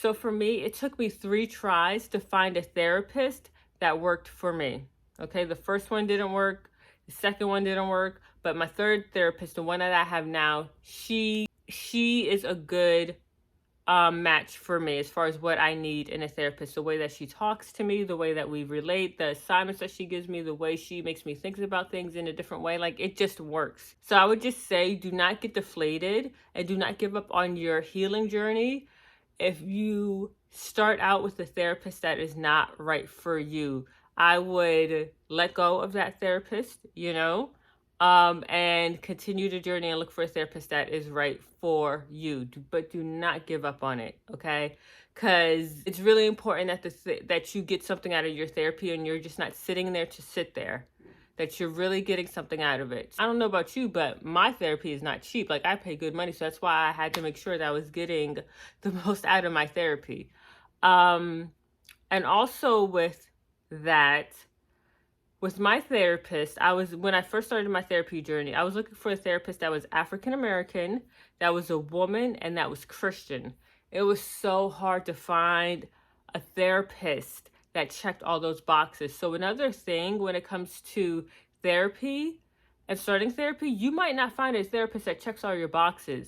So for me, it took me 3 tries to find a therapist that worked for me. Okay, the first one didn't work, the second one didn't work, but my third therapist, the one that I have now, she is a good match for me as far as what I need in a therapist. The way that she talks to me, the way that we relate, the assignments that she gives me, the way she makes me think about things in a different way, like it just works. So I would just say do not get deflated and do not give up on your healing journey if you start out with a therapist that is not right for you. I would let go of that therapist, and continue the journey and look for a therapist that is right for you. But do not give up on it, okay? Because it's really important that you get something out of your therapy and you're just not sitting there to sit there. That you're really getting something out of it. I don't know about you, but my therapy is not cheap. Like I pay good money, so that's why I had to make sure that I was getting the most out of my therapy. And also with that, with my therapist, when I first started my therapy journey, I was looking for a therapist that was African American, that was a woman, and that was Christian. It was so hard to find a therapist that checked all those boxes. So another thing when it comes to therapy and starting therapy, you might not find a therapist that checks all your boxes.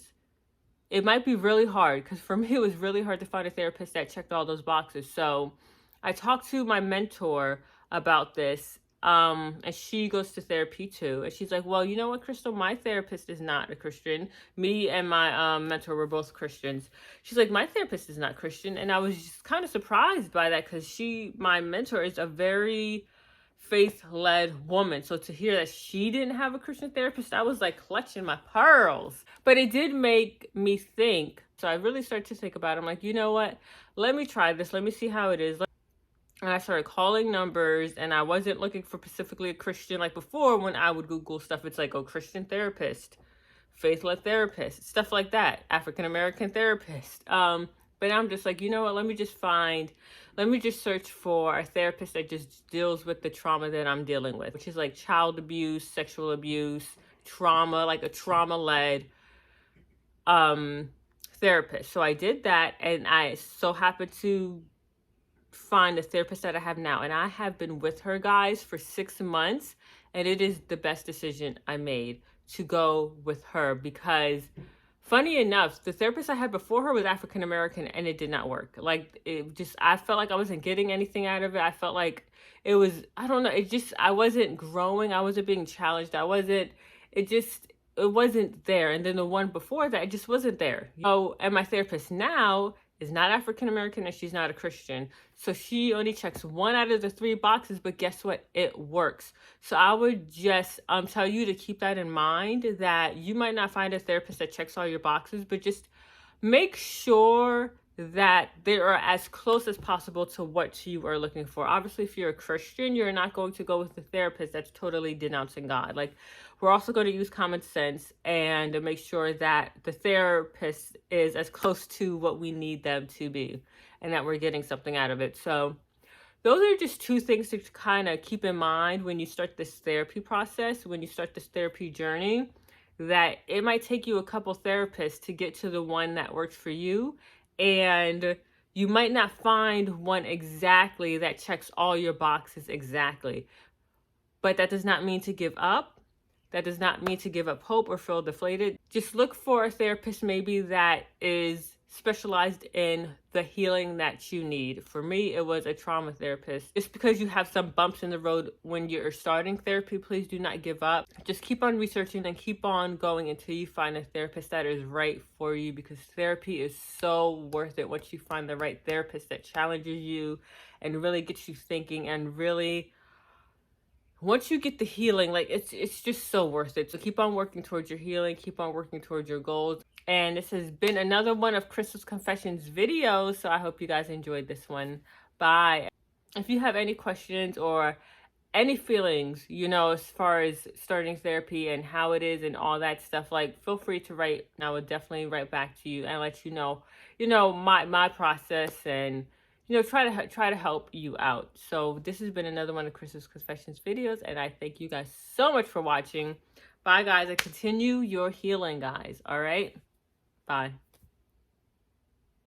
It might be really hard, because for me, it was really hard to find a therapist that checked all those boxes. So I talked to my mentor about this, and she goes to therapy too. And she's like, well, you know what, Crystal, my therapist is not a Christian. Me and my mentor were both Christians. She's like, my therapist is not Christian. And I was just kind of surprised by that, because my mentor is a very faith-led woman. So to hear that she didn't have a Christian therapist, I was like clutching my pearls. But it did make me think. So I really started to think about it. I'm like, you know what? Let me try this. Let me see how it is. And I started calling numbers, and I wasn't looking for specifically a Christian. Like before, when I would Google stuff, it's like, oh, Christian therapist, faith-led therapist, stuff like that, African-American therapist. But I'm just like, you know what, let me just search for a therapist that just deals with the trauma that I'm dealing with, which is like child abuse, sexual abuse, trauma, like a trauma-led therapist. So I did that, and I so happened to find the therapist that I have now, and I have been with her, guys, for 6 months, and it is the best decision I made to go with her, because funny enough, the therapist I had before her was African American, and it did not work. Like I felt like I wasn't getting anything out of it. I felt like it was, I don't know, I wasn't growing. I wasn't being challenged. It wasn't there. And then the one before that, it just wasn't there. Oh, and my therapist now is not African American, and she's not a Christian. So she only checks 1 out of the 3 boxes, but guess what? It works. So I would just tell you to keep that in mind, that you might not find a therapist that checks all your boxes, but just make sure that they are as close as possible to what you are looking for. Obviously, if you're a Christian, you're not going to go with a therapist that's totally denouncing God. Like, we're also going to use common sense and make sure that the therapist is as close to what we need them to be, and that we're getting something out of it. So those are just 2 things to kind of keep in mind when you start this therapy process, when you start this therapy journey, that it might take you a couple therapists to get to the one that works for you. And you might not find one exactly that checks all your boxes exactly. But that does not mean to give up. That does not mean to give up hope or feel deflated. Just look for a therapist maybe that is specialized in the healing that you need. For me, it was a trauma therapist. Just because you have some bumps in the road when you're starting therapy, please do not give up. Just keep on researching and keep on going until you find a therapist that is right for you, because therapy is so worth it once you find the right therapist that challenges you and really gets you thinking, and really, once you get the healing, like it's just so worth it. So keep on working towards your healing, keep on working towards your goals. And this has been another one of Crystal's Confessions videos. So I hope you guys enjoyed this one. Bye. If you have any questions or any feelings, as far as starting therapy and how it is and all that stuff, like, feel free to write, and I would definitely write back to you and let you know, my process, and try to help you out. So this has been another one of Crystal's Confessions videos, and I thank you guys so much for watching. Bye, guys, and continue your healing, guys. All right, bye.